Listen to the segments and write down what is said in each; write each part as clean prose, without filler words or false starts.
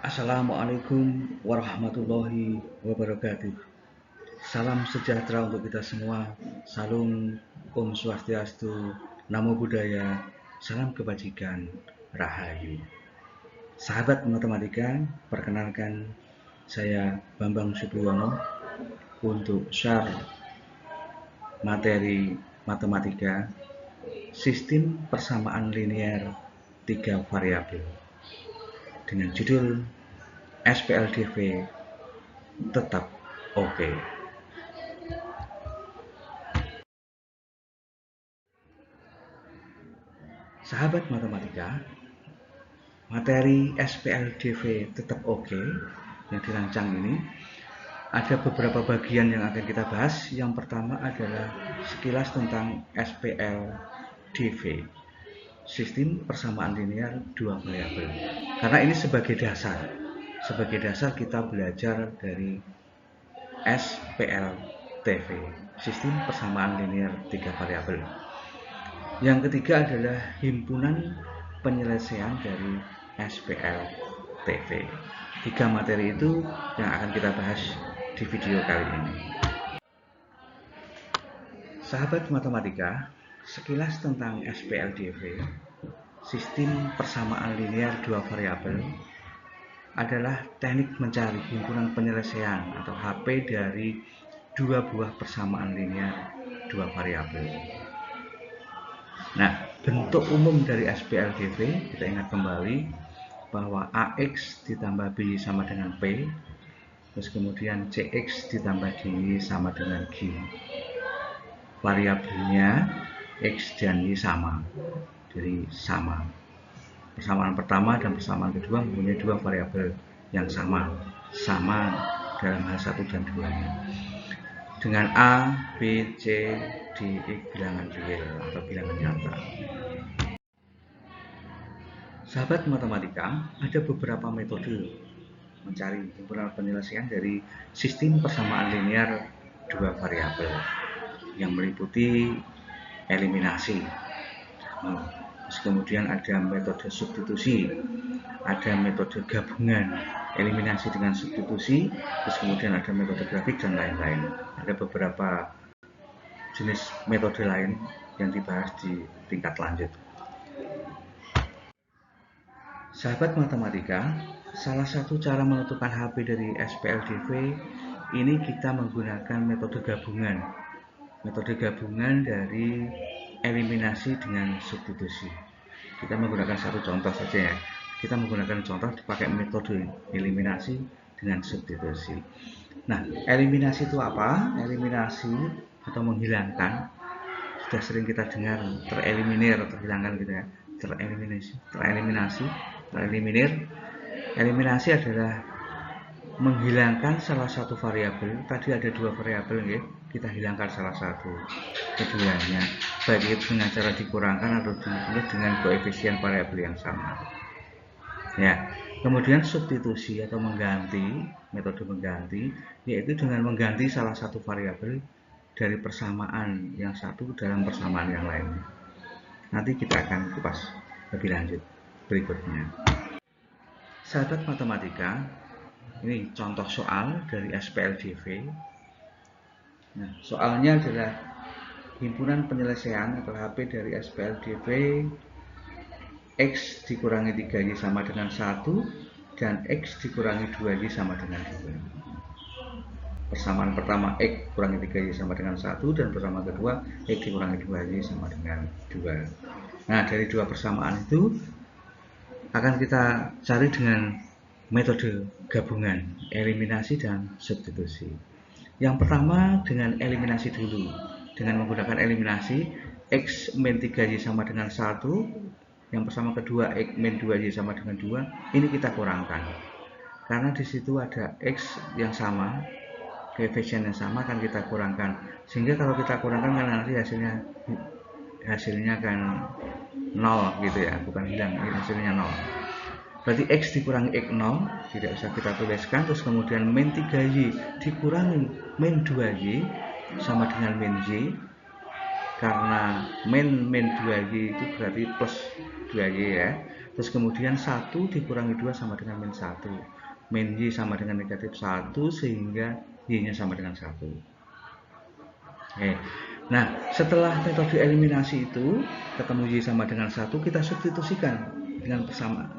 Assalamualaikum warahmatullahi wabarakatuh. Salam sejahtera untuk kita semua. Salam Om Swastiastu, Namo Buddhaya, salam kebajikan, Rahayu. Sahabat matematika, perkenalkan saya Bambang Supriyono untuk share materi matematika sistem persamaan linear 3 variabel dengan judul SPLDV tetap oke. Sahabat matematika, materi SPLDV tetap oke yang dirancang ini ada beberapa bagian yang akan kita bahas. Yang pertama adalah sekilas tentang SPLDV, sistem persamaan linear dua variabel. Karena ini sebagai dasar kita belajar dari SPLDV, sistem persamaan linear tiga variabel. Yang ketiga adalah himpunan penyelesaian dari SPLDV. Tiga materi itu yang akan kita bahas di video kali ini. Sahabat matematika, sekilas tentang SPLDV, sistem persamaan linear dua variabel, adalah teknik mencari himpunan penyelesaian atau HP dari dua buah persamaan linear dua variabel. Nah, bentuk umum dari SPLDV kita ingat kembali bahwa AX ditambah B sama dengan P, terus kemudian CX ditambah DY sama dengan G. Variabelnya X dan Y sama, jadi sama. Persamaan pertama dan persamaan kedua mempunyai dua variabel yang sama dalam hal 1 dan 2-nya. Dengan A, B, C, D, E bilangan real atau bilangan nyata. Sahabat matematika, ada beberapa metode mencari himpunan penyelesaian dari sistem persamaan linear dua variabel yang meliputi eliminasi. Terus kemudian ada metode substitusi, ada metode gabungan, eliminasi dengan substitusi, terus kemudian ada metode grafik dan lain-lain. Ada beberapa jenis metode lain yang dibahas di tingkat lanjut. Sahabat matematika, salah satu cara menentukan HP dari SPLDV ini kita menggunakan metode gabungan. Metode gabungan dari eliminasi dengan substitusi. Kita menggunakan satu contoh saja ya. Kita menggunakan contoh dipakai metode eliminasi dengan substitusi. Nah, eliminasi itu apa? Eliminasi atau menghilangkan sudah sering kita dengar, tereliminir, terhilangkan gitu ya. Tereliminir. Eliminasi adalah menghilangkan salah satu variabel. Tadi ada dua variabel ya. Kita hilangkan salah satu, keduanya, baik itu dengan cara dikurangkan atau ditulis dengan koefisien variabel yang sama. Ya, kemudian substitusi atau mengganti, metode mengganti, yaitu dengan mengganti salah satu variabel dari persamaan yang satu dalam persamaan yang lainnya. Nanti kita akan kupas lebih lanjut berikutnya. Sahabat matematika, ini contoh soal dari SPLDV. Nah, soalnya adalah himpunan penyelesaian atau HP dari SPLDV X dikurangi 3Y sama dengan 1 dan X dikurangi 2Y sama dengan 2. Persamaan pertama X kurangi 3Y sama dengan 1 dan persamaan kedua X dikurangi 2Y sama dengan 2. Nah, dari dua persamaan itu akan kita cari dengan metode gabungan, eliminasi dan substitusi. Yang pertama dengan eliminasi dulu. Dengan menggunakan eliminasi, X min 3Y sama dengan 1, yang persamaan kedua X min 2Y sama dengan 2, ini kita kurangkan. Karena di situ ada X yang sama, koefisien yang sama akan kita kurangkan. Sehingga kalau kita kurangkan kan nanti hasilnya kan 0 gitu ya, bukan hilang, hasilnya 0. Berarti X dikurangi X 0, tidak usah kita tuliskan. Terus kemudian min 3Y dikurangi min 2Y sama dengan min Y. Karena min 2Y itu berarti plus 2Y ya. Terus kemudian 1 dikurangi 2 sama dengan min 1. Min Y sama dengan negatif 1 sehingga Y-nya sama dengan 1. Oke. Nah, setelah metode eliminasi itu, ketemu Y sama dengan 1, kita substitusikan dengan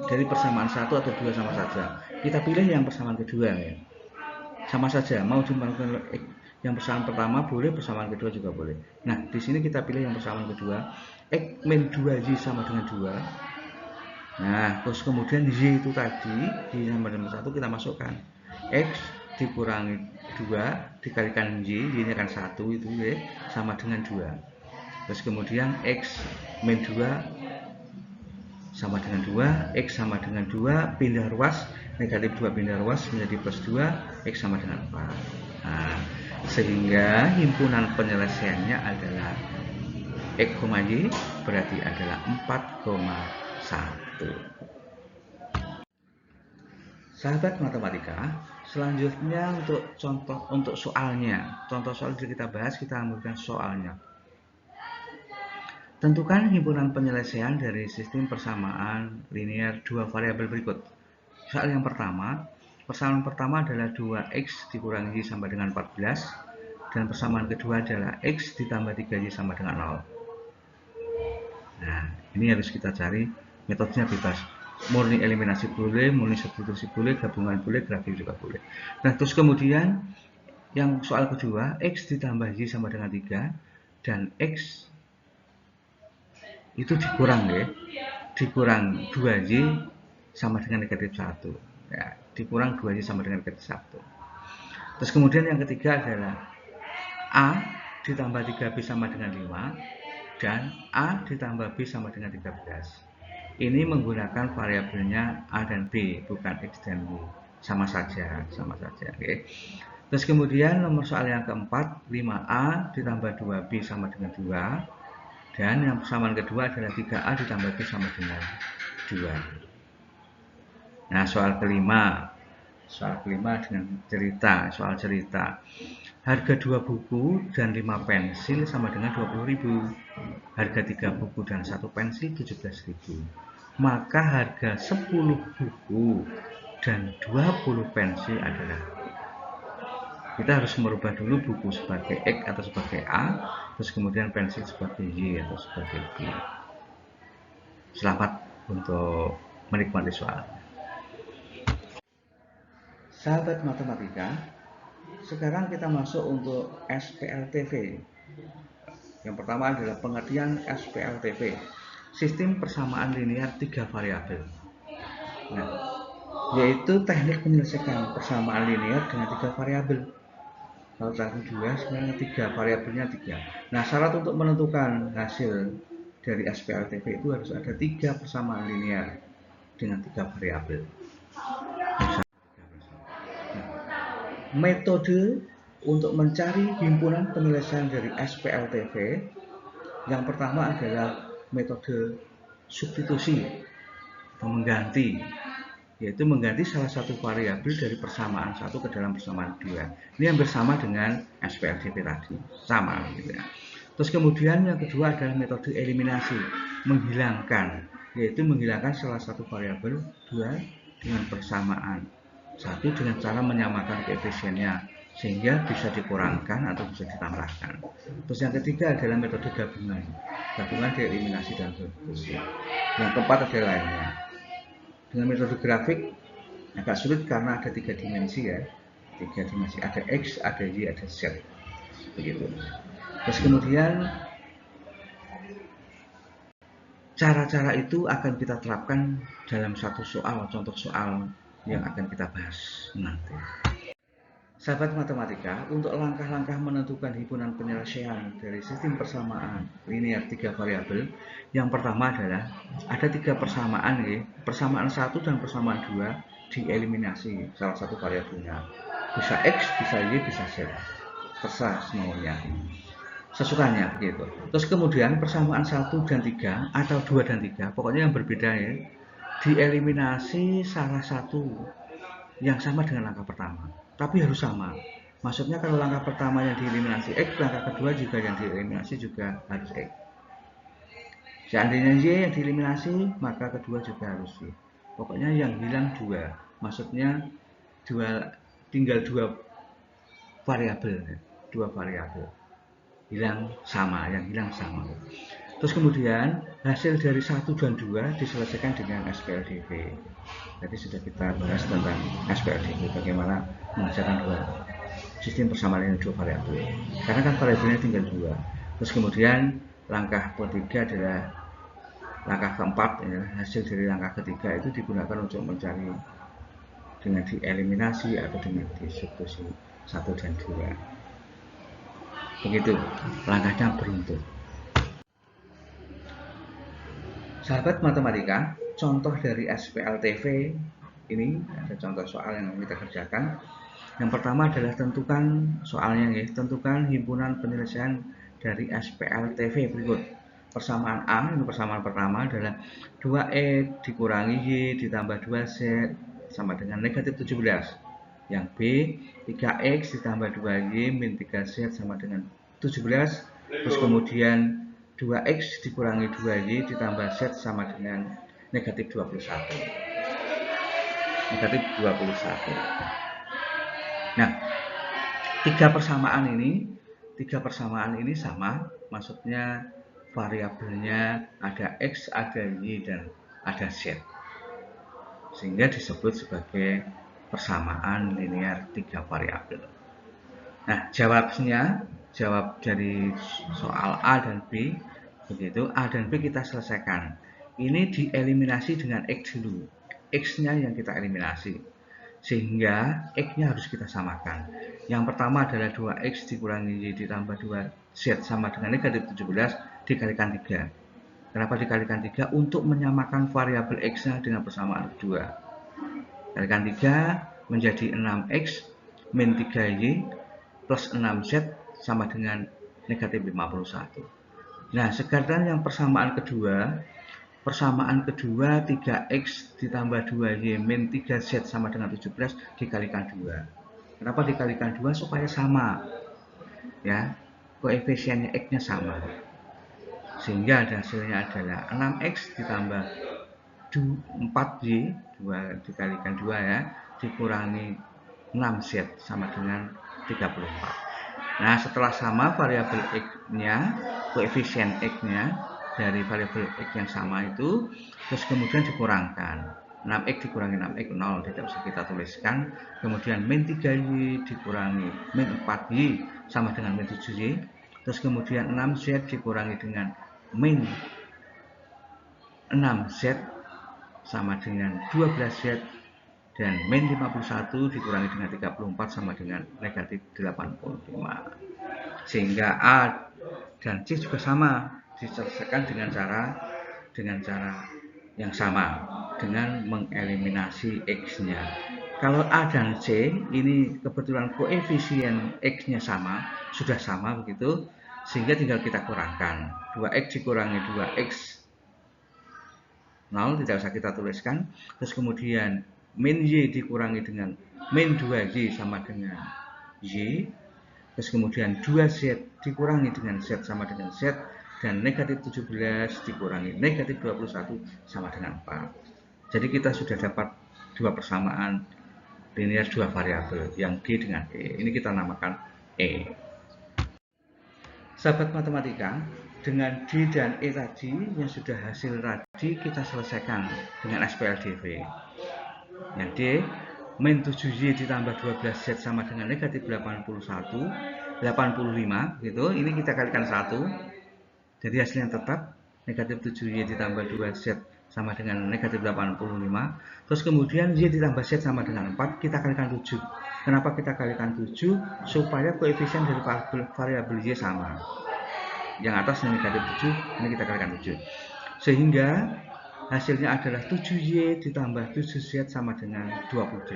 dari persamaan 1 atau 2 sama saja. Kita pilih yang persamaan kedua ya. Sama saja, mau dimaksudkan yang persamaan pertama boleh, persamaan kedua juga boleh. Nah, di sini kita pilih yang persamaan kedua. X min 2Y sama dengan 2. Nah, terus kemudian Y itu tadi, Y sama dengan 1 kita masukkan. X dikurangi 2 dikalikan Y, Y-nya kan 1 itu ya, sama dengan 2. Terus kemudian X min 2 sama dengan 2, X sama dengan 2, pindah ruas, negatif 2 pindah ruas menjadi plus 2, X sama dengan 4. Nah, sehingga himpunan penyelesaiannya adalah X, Y berarti adalah 4,1. Sahabat matematika, selanjutnya untuk soalnya. Contoh soal yang kita bahas, kita ambilkan soalnya. Tentukan himpunan penyelesaian dari sistem persamaan linear dua variabel berikut. Soal yang pertama, persamaan pertama adalah 2x dikurangi y sama dengan 14, dan persamaan kedua adalah x ditambah 3y sama dengan 0. Nah, ini harus kita cari, metodenya bebas. Murni eliminasi boleh, murni substitusi boleh, gabungan boleh, grafik juga boleh. Nah, terus kemudian yang soal kedua, x ditambah y sama dengan 3, dan x itu dikurang ya, dikurang 2y sama dengan negatif 1 ya, dikurang 2y sama dengan negatif 1. Terus kemudian yang ketiga adalah a ditambah 3b sama dengan 5 dan a ditambah b sama dengan 13. Ini menggunakan variabelnya a dan b, bukan x dan y, sama saja oke. Terus kemudian nomor soal yang keempat, 5a ditambah 2b sama dengan 2, dan yang persamaan kedua adalah 3a ditambah b sama dengan 2. Nah, soal kelima dengan soal cerita. Harga 2 buku dan 5 pensil sama dengan 20.000. Harga 3 buku dan 1 pensil 17.000. Maka harga 10 buku dan 20 pensil adalah, kita harus merubah dulu buku sebagai X atau sebagai A, terus kemudian pensil sebagai Y atau sebagai B. Selamat untuk menikmati soal. Sahabat matematika, sekarang kita masuk untuk SPLTV. Yang pertama adalah pengertian SPLTV, sistem persamaan linear 3 variabel. Nah, yaitu teknik menyelesaikan persamaan linear dengan 3 variabel. Kalau tadi 2, sebenarnya 3, variabelnya 3. Nah, syarat untuk menentukan hasil dari SPLTV itu harus ada 3 persamaan linear dengan 3 variabel. Metode untuk mencari himpunan penyelesaian dari SPLTV yang pertama adalah metode substitusi atau mengganti, yaitu mengganti salah satu variabel dari persamaan 1 ke dalam persamaan 2. Ini hampir sama dengan SPLTV tadi, sama gitu ya. Terus kemudian yang kedua adalah metode eliminasi, menghilangkan, yaitu menghilangkan salah satu variabel 2 dengan persamaan 1 dengan cara menyamakan koefisiennya sehingga bisa dikurangkan atau bisa ditambahkan. Terus yang ketiga adalah metode gabungan dieliminasi dan substitusi. Yang keempat ada lainnya. Dengan metode grafik agak sulit karena ada 3 dimensi ya, 3 dimensi, ada X, ada Y, ada Z, begitu. Terus kemudian cara-cara itu akan kita terapkan dalam satu soal, contoh soal yang akan kita bahas nanti. Sahabat matematika, untuk langkah-langkah menentukan himpunan penyelesaian dari sistem persamaan linear 3 variabel, yang pertama adalah ada 3 persamaan ya, persamaan 1 dan persamaan 2 dieliminasi salah satu variabelnya. Bisa X, bisa Y, bisa Z. Terserah semuanya. Sesukanya gitu. Terus kemudian persamaan 1 dan 3 atau 2 dan 3, pokoknya yang berbeda ya, dieliminasi salah satu yang sama dengan langkah pertama, tapi harus sama. Maksudnya kalau langkah pertama yang dieliminasi X, langkah kedua juga yang dieliminasi juga harus X. Seandainya Y yang dieliminasi, maka kedua juga harus Y. Pokoknya yang hilang 2. Maksudnya tinggal 2 variabel. 2 variabel. Yang hilang sama. Terus kemudian hasil dari 1 dan 2 diselesaikan dengan SPLDV. Jadi sudah kita bahas tentang SPLDV, bagaimana menghasilkan sistem persamaan dengan 2 variabel. Karena kan variabelnya tinggal 2. Terus kemudian langkah ketiga adalah langkah keempat, ya, hasil dari langkah ketiga itu digunakan untuk mencari dengan dieliminasi atau dengan disubstitusi 1 dan 2. Begitu langkahnya beruntun. Sahabat matematika, contoh dari SPLTV ini ada contoh soal yang kita kerjakan. Yang pertama adalah tentukan soalnya, ya, tentukan himpunan penyelesaian dari SPLTV berikut. Persamaan A, ini persamaan pertama adalah 2X dikurangi Y ditambah 2Z sama dengan negatif 17. Yang B, 3X ditambah 2Y min 3Z sama dengan 17. Terus kemudian 2X dikurangi 2Y ditambah Z sama dengan negatif 21. Negatif 21. Nah, tiga persamaan ini sama, maksudnya variabelnya ada X, ada Y, dan ada Z. Sehingga disebut sebagai persamaan linear 3 variabel. Nah, jawab dari soal A dan B, begitu. A dan B kita selesaikan. Ini dieliminasi dengan X dulu. X-nya yang kita eliminasi. Sehingga X-nya harus kita samakan. Yang pertama adalah 2X dikurangi Y ditambah 2Z sama dengan negatif 17 dikalikan 3. Kenapa dikalikan 3? Untuk menyamakan variabel X-nya dengan persamaan kedua. Kalikan 3 menjadi 6X min 3Y plus 6Z sama dengan negatif 51. Nah, sekarang yang persamaan kedua 3X ditambah 2Y min 3Z sama dengan 17 dikalikan 2. Kenapa dikalikan 2? Supaya sama, ya, koefisiennya X-nya sama. Sehingga hasilnya adalah 6X ditambah 4Y 2 dikalikan 2, ya, dikurangi 6Z sama dengan 34. Nah, setelah sama variabel X-nya, koefisien X-nya dari variabel X yang sama itu, terus kemudian dikurangkan. 6X dikurangi 6X 0, tidak usah kita tuliskan. Kemudian min 3Y dikurangi min 4Y sama dengan min 7Y. Terus kemudian 6Z dikurangi dengan min 6Z sama dengan 12Z, dan min 51 dikurangi dengan 34 sama dengan negatif 85. Sehingga A dan C juga sama, diselesaikan dengan cara yang sama, dengan mengeliminasi X-nya. Kalau A dan C ini kebetulan koefisien X-nya sama, sudah sama begitu, sehingga tinggal kita kurangkan. 2X dikurangi 2X 0, tidak usah kita tuliskan. Terus kemudian min Y dikurangi dengan min 2Y sama dengan Y. Terus kemudian 2Z dikurangi dengan Z sama dengan Z. Dan negatif 17 dikurangi negatif 21 sama dengan 4. Jadi kita sudah dapat 2 persamaan linear 2 variabel, yang G dengan E. Ini kita namakan E. Sahabat matematika, dengan D dan E tadi yang sudah hasil tadi kita selesaikan dengan SPLDV. Yang D, min 7Y ditambah 12Z sama dengan negatif 85 gitu. Ini kita kalikan 1. Jadi hasilnya tetap negatif 7Y ditambah 2Z sama dengan negatif 85. Terus kemudian Y ditambah Z sama dengan 4, kita kalikan 7. Kenapa kita kalikan 7? Supaya koefisien dari variabel Y sama. Yang atas yang negatif 7, ini kita kalikan 7. Sehingga hasilnya adalah 7Y ditambah 7Z sama dengan 28.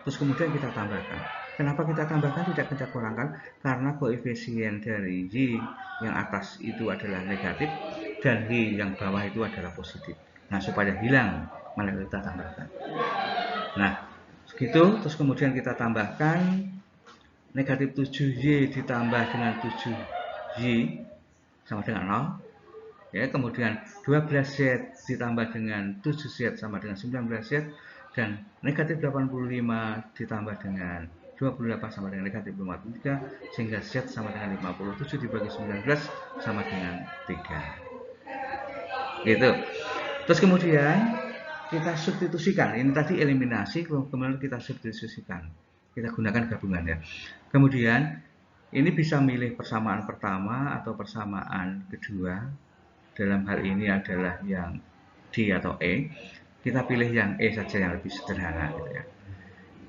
Terus kemudian kita tambahkan. Kenapa kita tambahkan, tidak kita kurangkan? Karena koefisien dari Y yang atas itu adalah negatif dan Y yang bawah itu adalah positif. Nah, supaya hilang, maka kita tambahkan. Nah, segitu. Terus kemudian kita tambahkan negatif 7Y ditambah dengan 7Y sama dengan 0. Ya, kemudian 12Z ditambah dengan 7Z sama dengan 19Z, dan negatif 85 ditambah dengan 28 sama dengan negatif 53, sehingga Z sama dengan 57 dibagi 19 sama dengan 3. Gitu. Terus kemudian kita substitusikan. Ini tadi eliminasi, kemudian kita substitusikan. Kita gunakan gabungan ya. Kemudian ini bisa milih persamaan pertama atau persamaan kedua. Dalam hal ini adalah yang D atau E. Kita pilih yang E saja yang lebih sederhana gitu ya.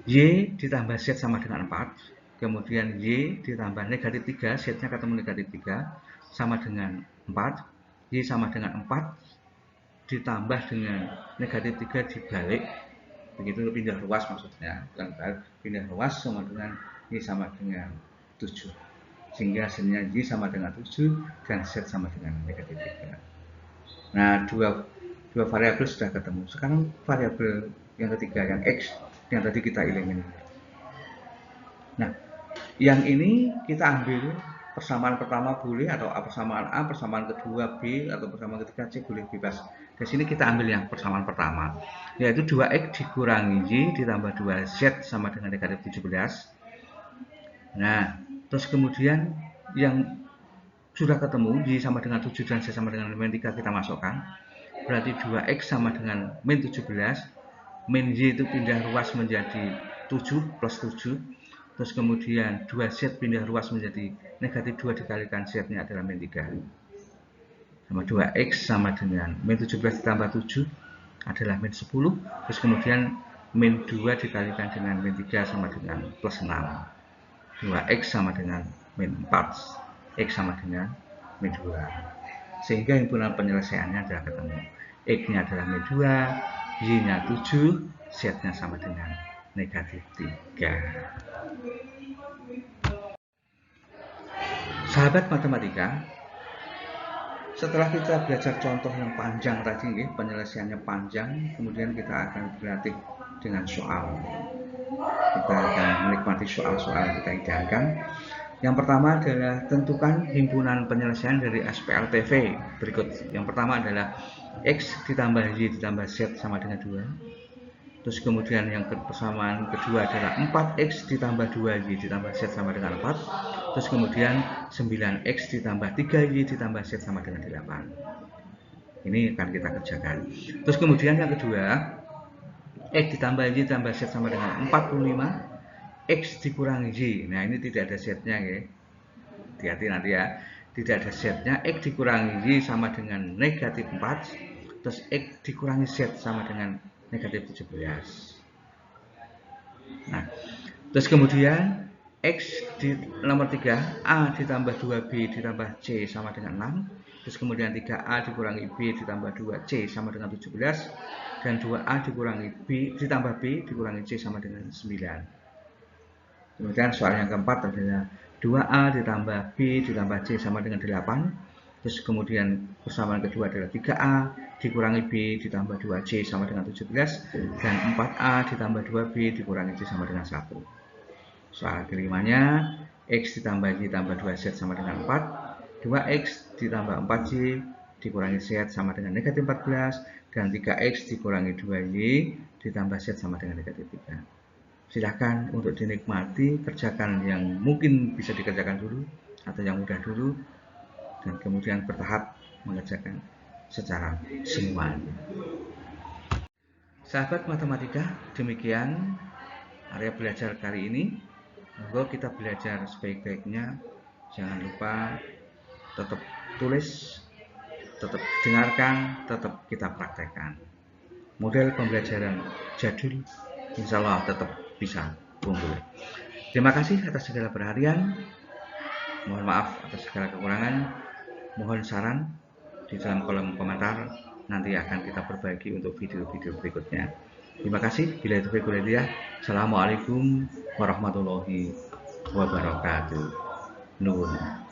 Y ditambah Z sama dengan 4. Kemudian Y ditambah negatif 3, Z-nya ketemu negatif 3, sama dengan 4. Y sama dengan 4 ditambah dengan negatif 3 dibalik, begitu pindah ruas maksudnya, pindah ruas sama dengan Y sama dengan 7, sehingga hasilnya Y sama dengan 7 dan Z sama dengan negatif 3. Nah, dua variabel sudah ketemu. Sekarang variabel yang ketiga, yang X, yang tadi kita eliminir. Nah, yang ini kita ambil persamaan pertama boleh, atau persamaan A, persamaan kedua B, atau persamaan ketiga C, boleh bebas. Di sini kita ambil yang persamaan pertama, yaitu 2X dikurangi Y ditambah 2Z sama dengan negatif 17. Nah, terus kemudian yang sudah ketemu Y sama dengan 7 dan Z sama dengan min 3 kita masukkan. Berarti 2X sama dengan min 17. Min Y itu pindah ruas menjadi 7 plus 7. Terus kemudian 2Z pindah ruas menjadi negatif 2 dikalikan Z-nya adalah min 3. Sama 2X sama dengan min 17 ditambah 7 adalah min 10. Terus kemudian min 2 dikalikan dengan min 3 sama dengan plus 6. 2X sama dengan min 4. X sama dengan min 2. Sehingga himpunan penyelesaiannya adalah ketemu. X-nya adalah min 2, Y-nya 7, Z-nya sama dengan negatif 3. Sahabat matematika, setelah kita belajar contoh yang panjang tadi, penyelesaiannya panjang, kemudian kita akan berlatih dengan soal. Kita akan menikmati soal-soal yang kita hidangkan. Yang pertama adalah tentukan himpunan penyelesaian dari SPLTV berikut. Yang pertama adalah X ditambah Y ditambah Z sama dengan 2. Terus kemudian yang persamaan kedua adalah 4X ditambah 2Y ditambah Z sama dengan 4. Terus kemudian 9X ditambah 3Y ditambah Z sama dengan 8. Ini akan kita kerjakan. Terus kemudian yang kedua, X ditambah Y ditambah Z sama dengan 45. X dikurangi Y. Nah, ini tidak ada Z-nya ya. Hati-hati nanti ya. Tidak ada Z-nya. X dikurangi Y sama dengan negatif 4. Terus X dikurangi Z sama dengan negatif 17. Nah, terus kemudian X di nomor 3, A ditambah 2B ditambah C sama dengan 6. Terus kemudian 3A dikurangi B ditambah 2C sama dengan 17. Dan 2A dikurangi B ditambah B dikurangi C sama dengan 9. Kemudian soal yang keempat adalah 2A ditambah B ditambah C sama dengan 8. Terus kemudian persamaan kedua adalah 3A dikurangi B ditambah 2C sama dengan 17. Dan 4A ditambah 2B dikurangi C sama dengan 1. Soal kelimanya, X ditambah Y ditambah 2Z sama dengan 4. 2X ditambah 4Y dikurangi Z sama dengan negatif 14. Dan 3X dikurangi 2Y ditambah Z sama dengan negatif 3. Silahkan untuk dinikmati, kerjakan yang mungkin bisa dikerjakan dulu atau yang mudah dulu, dan kemudian bertahap mengerjakan secara semuanya. Sahabat matematika, demikian area belajar kali ini. Monggo kita belajar sebaik-baiknya. Jangan lupa tetap tulis, tetap dengarkan, tetap kita praktekkan. Model pembelajaran jadul insya Allah tetap bisa unggul. Terima kasih atas segala perhatian. Mohon maaf atas segala kekurangan. Mohon saran di dalam kolom komentar. Nanti akan kita perbaiki untuk video-video berikutnya. Terima kasih. Bila itu hidayah. Assalamualaikum warahmatullahi wabarakatuh. Nuhun.